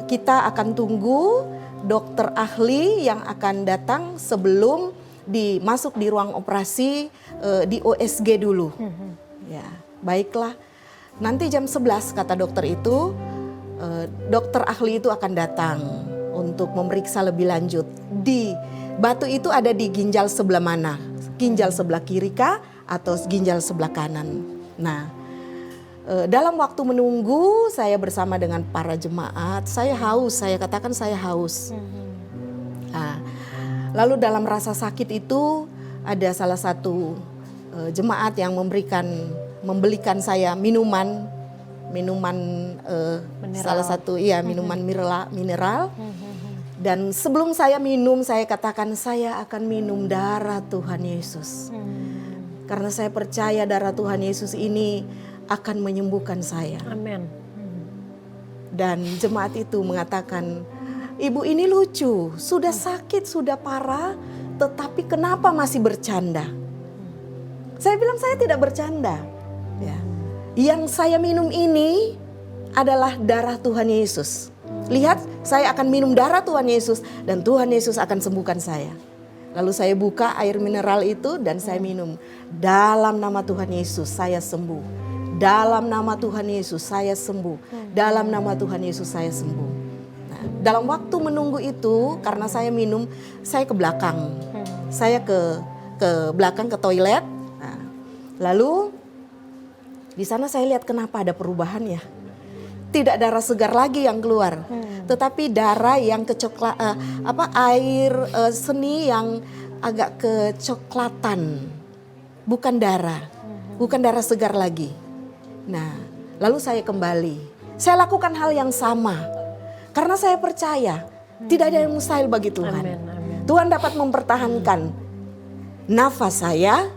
kita akan tunggu dokter ahli yang akan datang sebelum masuk di ruang operasi di OSG dulu. Ya, baiklah. Nanti jam 11 kata dokter itu, dokter ahli itu akan datang untuk memeriksa lebih lanjut. Di batu itu ada di ginjal sebelah mana? Ginjal sebelah kiri kah atau ginjal sebelah kanan? Nah, dalam waktu menunggu saya bersama dengan para jemaat, saya haus, saya katakan saya haus. Nah, lalu dalam rasa sakit itu ada salah satu jemaat yang membelikan saya minuman salah satu minuman mineral. Dan sebelum saya minum, saya katakan saya akan minum darah Tuhan Yesus. Karena saya percaya darah Tuhan Yesus ini akan menyembuhkan saya. Amin. Dan jemaat itu mengatakan, ibu ini lucu, sudah sakit, sudah parah, tetapi kenapa masih bercanda? Saya bilang saya tidak bercanda. Ya. Yang saya minum ini adalah darah Tuhan Yesus. Lihat, saya akan minum darah Tuhan Yesus dan Tuhan Yesus akan sembuhkan saya. Lalu saya buka air mineral itu dan saya minum. Dalam nama Tuhan Yesus saya sembuh. Dalam nama Tuhan Yesus saya sembuh. Dalam nama Tuhan Yesus saya sembuh. Nah, dalam waktu menunggu itu, karena saya minum, saya ke belakang. Saya ke belakang ke toilet. Nah, lalu di sana saya lihat kenapa ada perubahan ya. Tidak darah segar lagi yang keluar, tetapi darah yang air seni yang agak kecoklatan, bukan darah segar lagi. Nah, lalu saya kembali, saya lakukan hal yang sama, karena saya percaya tidak ada yang mustahil bagi Tuhan. Amin, amin. Tuhan dapat mempertahankan nafas saya,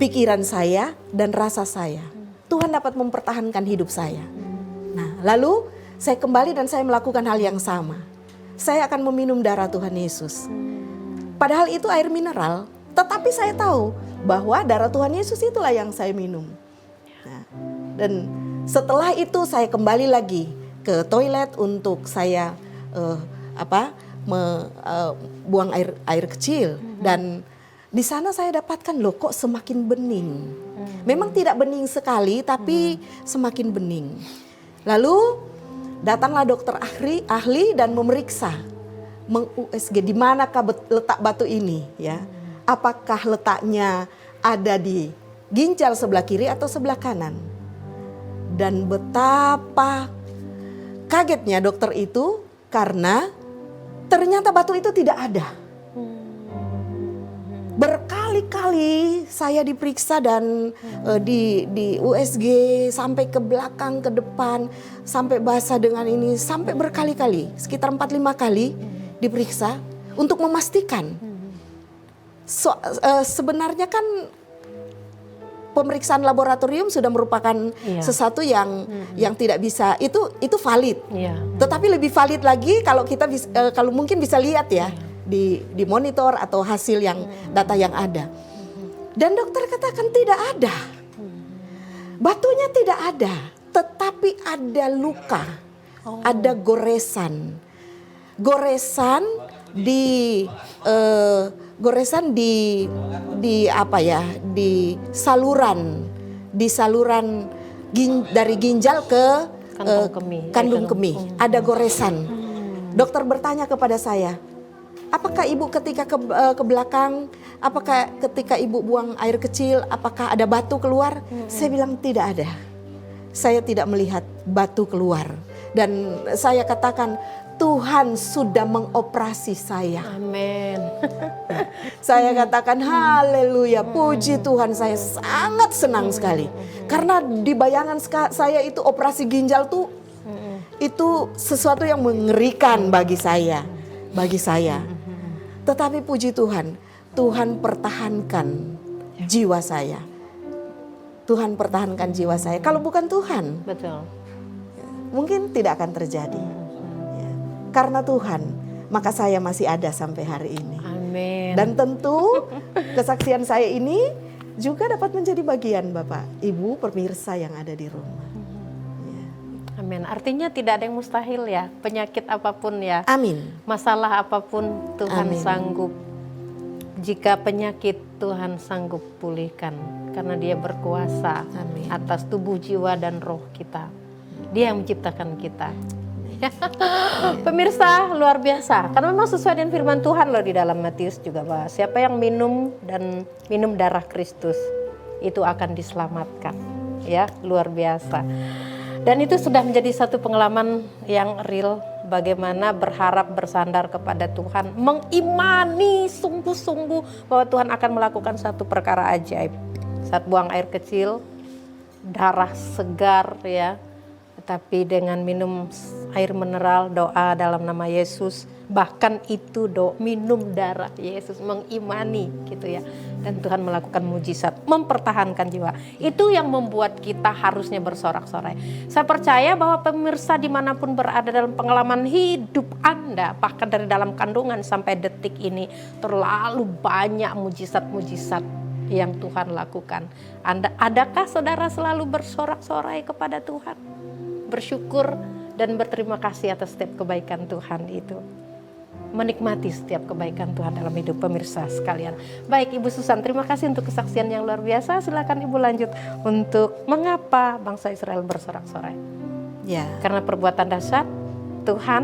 pikiran saya, dan rasa saya. Tuhan dapat mempertahankan hidup saya. Nah, lalu saya kembali dan saya melakukan hal yang sama. Saya akan meminum darah Tuhan Yesus. Padahal itu air mineral, tetapi saya tahu bahwa darah Tuhan Yesus itulah yang saya minum. Nah, dan setelah itu saya kembali lagi ke toilet untuk saya buang air kecil. Dan di sana saya dapatkan loh kok semakin bening. Memang tidak bening sekali, tapi semakin bening. Lalu datanglah dokter ahli dan memeriksa, meng-USG di manakah letak batu ini ya. Apakah letaknya ada di ginjal sebelah kiri atau sebelah kanan. Dan betapa kagetnya dokter itu karena ternyata batu itu tidak ada. Berkali-kali saya diperiksa dan di USG sampai ke belakang, ke depan, sampai basah dengan ini, sampai berkali-kali, sekitar 4-5 kali diperiksa untuk memastikan. Sebenarnya kan pemeriksaan laboratorium sudah merupakan sesuatu yang tidak bisa, itu valid. Tetapi lebih valid lagi kalau kita kalau mungkin bisa lihat ya. Di monitor atau hasil yang data yang ada. Dan dokter katakan tidak ada. Batunya tidak ada, tetapi ada luka, ada goresan. Goresan di apa ya? Di saluran dari ginjal ke kandung kemih. Ada goresan. Dokter bertanya kepada saya, apakah ibu ketika ke belakang, apakah ketika ibu buang air kecil, apakah ada batu keluar? Saya bilang tidak ada. Saya tidak melihat batu keluar. Dan saya katakan, Tuhan sudah mengoperasi saya. Amin. Saya katakan haleluya, puji Tuhan, saya sangat senang sekali. Karena di bayangan saya itu operasi ginjal tuh, itu sesuatu yang mengerikan bagi saya. Tetapi puji Tuhan, Tuhan pertahankan jiwa saya. Tuhan pertahankan jiwa saya. Kalau bukan Tuhan, Betul. mungkin tidak akan terjadi. Ya. Karena Tuhan, maka saya masih ada sampai hari ini. Amin. Dan tentu kesaksian saya ini juga dapat menjadi bagian Bapak, Ibu, pemirsa yang ada di rumah. Ya. Amin. Artinya tidak ada yang mustahil ya. Penyakit apapun ya. Amin. Masalah apapun Tuhan Amin. sanggup. Jika penyakit Tuhan sanggup pulihkan. Karena Dia berkuasa Amin. atas tubuh, jiwa, dan roh kita. Dia yang menciptakan kita. Pemirsa, luar biasa. Karena memang sesuai dengan firman Tuhan loh di dalam Matius juga, bahwa siapa yang minum darah Kristus itu akan diselamatkan. Ya, luar biasa. Dan itu sudah menjadi satu pengalaman yang real, bagaimana berharap bersandar kepada Tuhan, mengimani sungguh-sungguh bahwa Tuhan akan melakukan satu perkara ajaib. Saat buang air kecil, darah segar ya, tapi dengan minum air mineral, doa dalam nama Yesus, bahkan itu minum darah Yesus, mengimani gitu ya. Dan Tuhan melakukan mujizat, mempertahankan jiwa. Itu yang membuat kita harusnya bersorak-sorai. Saya percaya bahwa pemirsa dimanapun berada dalam pengalaman hidup Anda, bahkan dari dalam kandungan sampai detik ini, terlalu banyak mujizat-mujizat yang Tuhan lakukan. Adakah saudara selalu bersorak-sorai kepada Tuhan? Bersyukur dan berterima kasih atas setiap kebaikan Tuhan itu. Menikmati setiap kebaikan Tuhan dalam hidup pemirsa sekalian. Baik Ibu Susan, terima kasih untuk kesaksian yang luar biasa. Silakan Ibu lanjut untuk mengapa bangsa Israel bersorak-sorai. Ya. Karena perbuatan dahsyat Tuhan,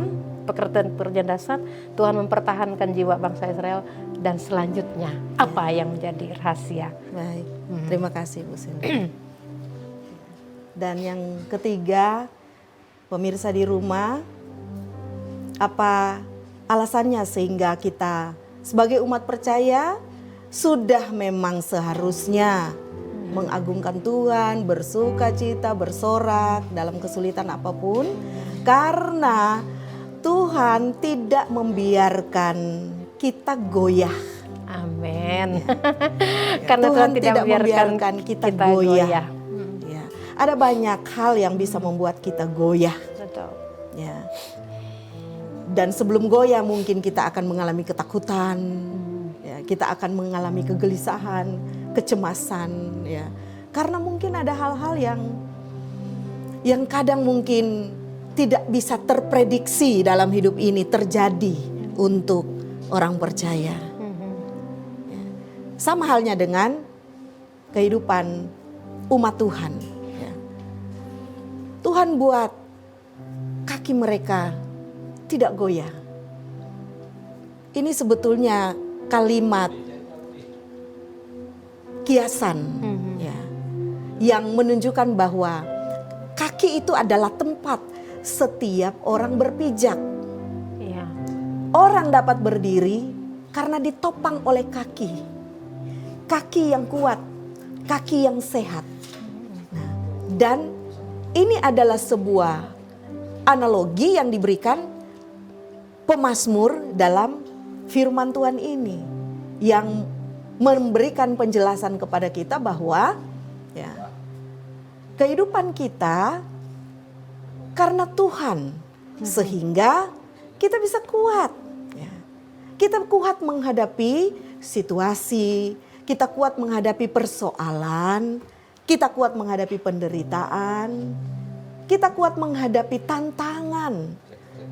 pekerjaan dahsyat Tuhan mempertahankan jiwa bangsa Israel. Dan selanjutnya apa yang menjadi rahasia? Baik, terima kasih Bu Cindy. Dan yang ketiga, pemirsa di rumah, apa alasannya sehingga kita sebagai umat percaya sudah memang seharusnya mengagungkan Tuhan, bersuka cita, bersorak dalam kesulitan apapun, karena Tuhan tidak membiarkan kita goyah. Amin. Ya. Karena Tuhan tidak membiarkan kita goyah. goyah. Ya. Ada banyak hal yang bisa membuat kita goyah. Betul. Ya. Dan sebelum goyah mungkin kita akan mengalami ketakutan, ya, kita akan mengalami kegelisahan, kecemasan, ya. Karena mungkin ada hal-hal yang kadang mungkin tidak bisa terprediksi dalam hidup ini terjadi untuk orang percaya. Ya. Sama halnya dengan kehidupan umat Tuhan. Ya. Tuhan buat kaki mereka tidak goyah. Ini sebetulnya kalimat kiasan ya, yang menunjukkan bahwa kaki itu adalah tempat setiap orang berpijak. Iya. Orang dapat berdiri karena ditopang oleh kaki. Kaki yang kuat, kaki yang sehat. Nah, dan ini adalah sebuah analogi yang diberikan pemazmur dalam firman Tuhan ini, yang memberikan penjelasan kepada kita bahwa ya, kehidupan kita karena Tuhan, sehingga kita bisa kuat. Ya. Kita kuat menghadapi situasi, kita kuat menghadapi persoalan, Kita kuat menghadapi penderitaan, kita kuat menghadapi tantangan.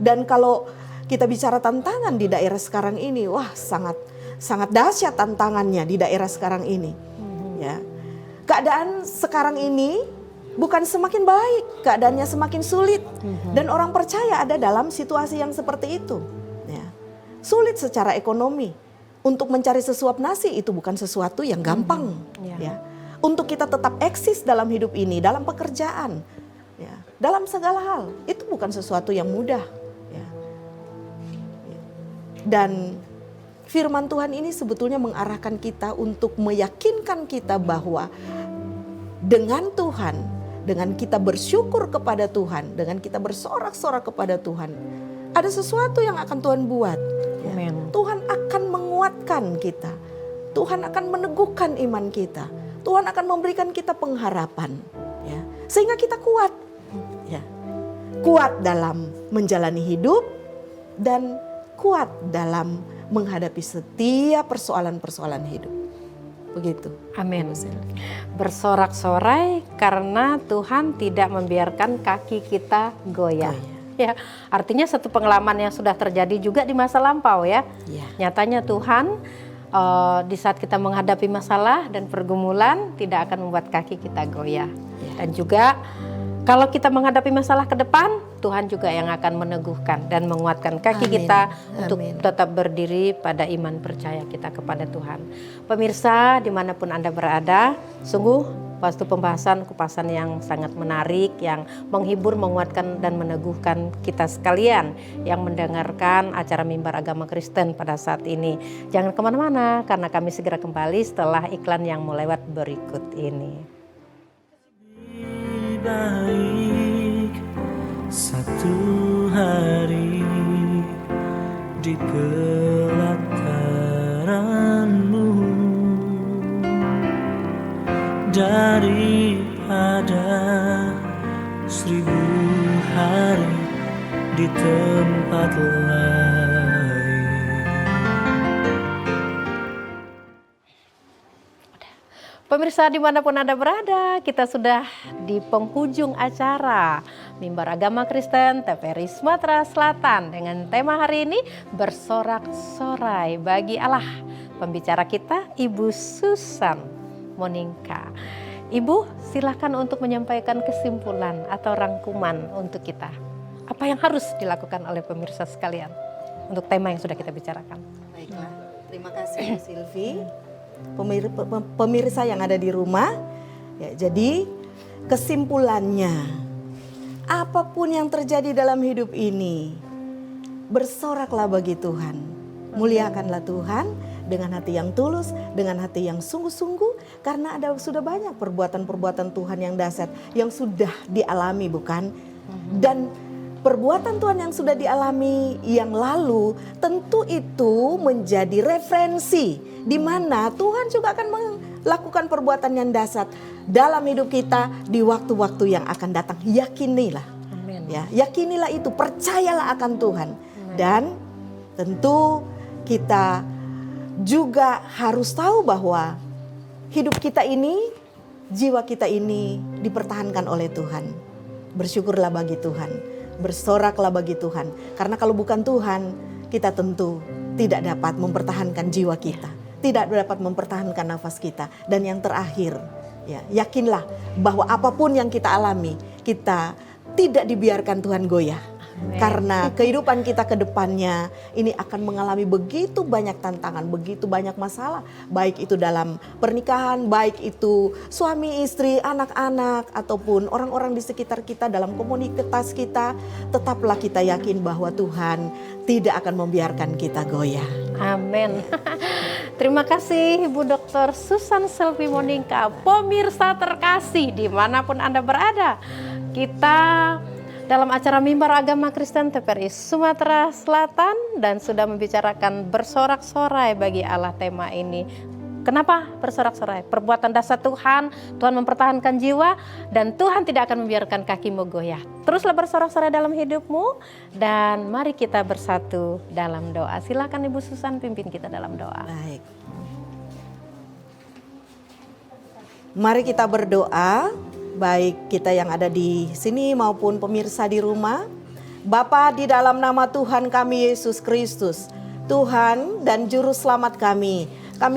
Dan kalau kita bicara tantangan di daerah sekarang ini, wah sangat dahsyat tantangannya di daerah sekarang ini. Ya, keadaan sekarang ini bukan semakin baik, keadaannya semakin sulit. Dan orang percaya ada dalam situasi yang seperti itu. Ya. Sulit secara ekonomi. Untuk mencari sesuap nasi itu bukan sesuatu yang gampang. Ya. Untuk kita tetap eksis dalam hidup ini, dalam pekerjaan, ya, dalam segala hal, itu bukan sesuatu yang mudah. Ya. Dan firman Tuhan ini sebetulnya mengarahkan kita untuk meyakinkan kita bahwa dengan Tuhan, dengan kita bersyukur kepada Tuhan, dengan kita bersorak-sorak kepada Tuhan, ada sesuatu yang akan Tuhan buat. Ya. Tuhan akan menguatkan kita, Tuhan akan meneguhkan iman kita, Tuhan akan memberikan kita pengharapan, ya, sehingga kita kuat, ya, kuat dalam menjalani hidup dan kuat dalam menghadapi setiap persoalan-persoalan hidup. Begitu. Amin. Bersorak-sorai karena Tuhan tidak membiarkan kaki kita goyah. Ya, artinya satu pengalaman yang sudah terjadi juga di masa lampau ya. Nyatanya Tuhan di saat kita menghadapi masalah dan pergumulan tidak akan membuat kaki kita goyah. Dan juga kalau kita menghadapi masalah ke depan, Tuhan juga yang akan meneguhkan dan menguatkan kaki kita untuk tetap berdiri pada iman percaya kita kepada Tuhan. Pemirsa dimanapun Anda berada, sungguh waktu kupasan yang sangat menarik, yang menghibur, menguatkan dan meneguhkan kita sekalian yang mendengarkan acara Mimbar Agama Kristen pada saat ini. Jangan kemana-mana karena kami segera kembali setelah iklan yang melewat berikut ini. Baik satu hari di pelataranmu daripada 1000 hari di tempat lain. Pemirsa dimanapun Anda berada, kita sudah di penghujung acara Mimbar Agama Kristen TVRI Sumatera Selatan dengan tema hari ini bersorak-sorai bagi Allah. Pembicara kita Ibu Susan Monika. Ibu, silakan untuk menyampaikan kesimpulan atau rangkuman untuk kita. Apa yang harus dilakukan oleh pemirsa sekalian untuk tema yang sudah kita bicarakan? Baiklah, terima kasih Silvi. Pemirsa yang ada di rumah, ya, jadi kesimpulannya, apapun yang terjadi dalam hidup ini, bersoraklah bagi Tuhan, muliakanlah Tuhan dengan hati yang tulus, dengan hati yang sungguh-sungguh, karena sudah banyak perbuatan-perbuatan Tuhan yang dahsyat yang sudah dialami, bukan? Dan perbuatan Tuhan yang sudah dialami yang lalu tentu itu menjadi referensi di mana Tuhan juga akan melakukan perbuatan yang dahsyat dalam hidup kita di waktu-waktu yang akan datang. Yakinilah. Amin. Ya, yakinilah itu, percayalah akan Tuhan. Dan tentu kita juga harus tahu bahwa hidup kita ini, jiwa kita ini dipertahankan oleh Tuhan. Bersyukurlah bagi Tuhan. Bersoraklah bagi Tuhan. Karena kalau bukan Tuhan, kita tentu tidak dapat mempertahankan jiwa kita. Tidak dapat mempertahankan nafas kita. Dan yang terakhir, ya, yakinlah bahwa apapun yang kita alami, kita tidak dibiarkan Tuhan goyah. Amen. Karena kehidupan kita ke depannya ini akan mengalami begitu banyak tantangan, begitu banyak masalah. Baik itu dalam pernikahan, baik itu suami, istri, anak-anak, ataupun orang-orang di sekitar kita, dalam komunitas kita. Tetaplah kita yakin bahwa Tuhan tidak akan membiarkan kita goyah. Amin. Terima kasih Ibu Dr. Susan Selvi Monika. Pemirsa terkasih dimanapun Anda berada, kita dalam acara Mimbar Agama Kristen TVRI Sumatera Selatan dan sudah membicarakan bersorak-sorai bagi Allah tema ini. Kenapa bersorak-sorai? Perbuatan dahsyat Tuhan, Tuhan mempertahankan jiwa dan Tuhan tidak akan membiarkan kakimu goyah. Teruslah bersorak-sorai dalam hidupmu dan mari kita bersatu dalam doa. Silakan Ibu Susan pimpin kita dalam doa. Baik. Mari kita berdoa, baik kita yang ada di sini maupun pemirsa di rumah. Bapa, di dalam nama Tuhan kami Yesus Kristus, Tuhan dan Juru Selamat kami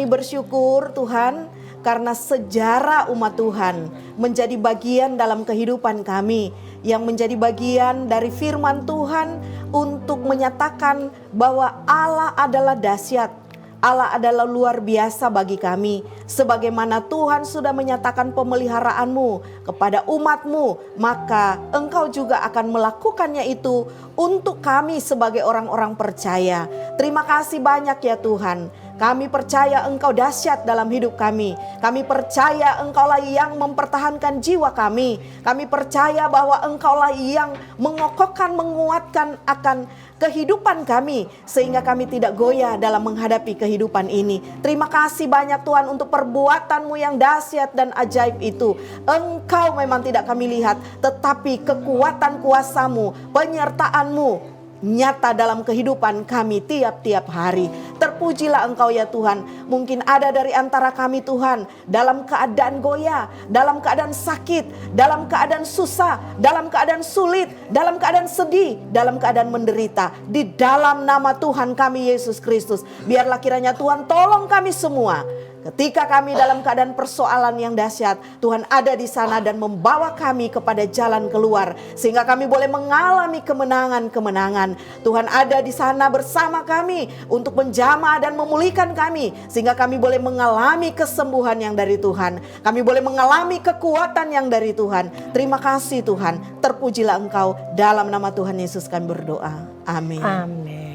bersyukur Tuhan karena sejarah umat Tuhan menjadi bagian dalam kehidupan kami, yang menjadi bagian dari firman Tuhan untuk menyatakan bahwa Allah adalah dahsyat, Allah adalah luar biasa bagi kami. Sebagaimana Tuhan sudah menyatakan pemeliharaan-Mu kepada umat-Mu, maka Engkau juga akan melakukannya itu untuk kami sebagai orang-orang percaya. Terima kasih banyak ya Tuhan. Kami percaya Engkau dahsyat dalam hidup kami. Kami percaya Engkaulah yang mempertahankan jiwa kami. Kami percaya bahwa Engkaulah yang mengokohkan, menguatkan akan kehidupan kami, sehingga kami tidak goyah dalam menghadapi kehidupan ini. Terima kasih banyak Tuhan untuk perbuatan-Mu yang dahsyat dan ajaib itu. Engkau memang tidak kami lihat, tetapi kekuatan kuasa-Mu, penyertaan-Mu nyata dalam kehidupan kami tiap-tiap hari. Terpujilah Engkau ya Tuhan. Mungkin ada dari antara kami Tuhan dalam keadaan goyah, dalam keadaan sakit, dalam keadaan susah, dalam keadaan sulit, dalam keadaan sedih, dalam keadaan menderita. Di dalam nama Tuhan kami Yesus Kristus, biarlah kiranya Tuhan tolong kami semua. Ketika kami dalam keadaan persoalan yang dahsyat, Tuhan ada di sana dan membawa kami kepada jalan keluar, sehingga kami boleh mengalami kemenangan-kemenangan. Tuhan ada di sana bersama kami untuk menjamah dan memulihkan kami, sehingga kami boleh mengalami kesembuhan yang dari Tuhan. Kami boleh mengalami kekuatan yang dari Tuhan. Terima kasih Tuhan. Terpujilah Engkau. Dalam nama Tuhan Yesus kami berdoa. Amin. Amin.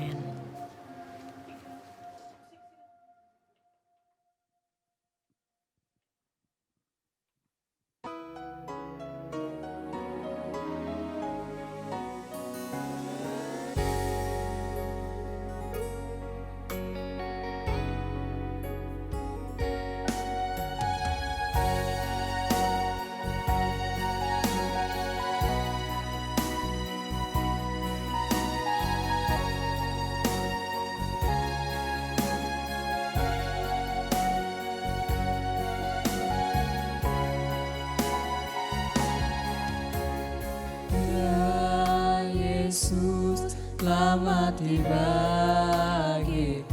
Yesus telah mati bagiku,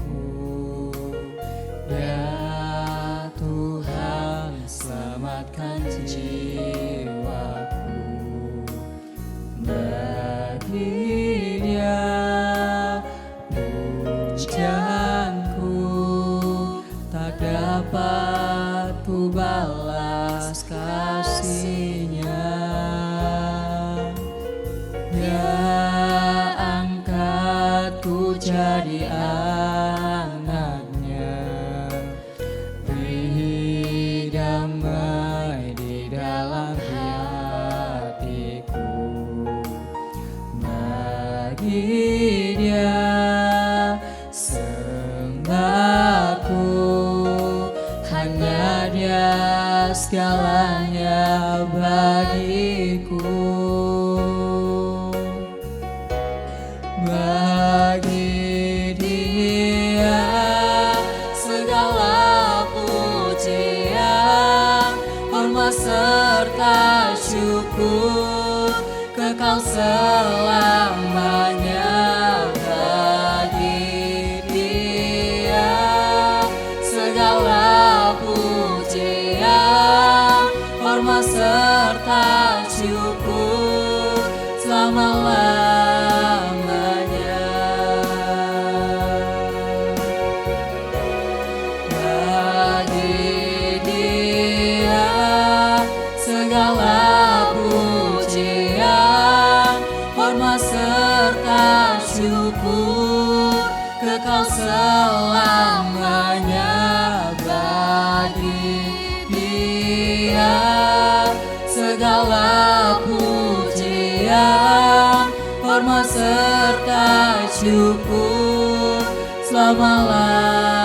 ya Tuhan selamatkan jiwaku. Bagi Dia pujianku tak dapat ku balas kasih-Nya. Jadi anaknya, beri damai di dalam hatiku. Bagi Dia sembahku, hanya Dia segalanya bagiku. Bagi Dia segala pujian, hormat serta syukur kekal selamanya. Bagi Dia segala pujian, hormat serta syukur selama-lamanya. Serta syukur kekal selamanya. Bagi Dia segala pujian, hormat serta syukur selama-lamanya.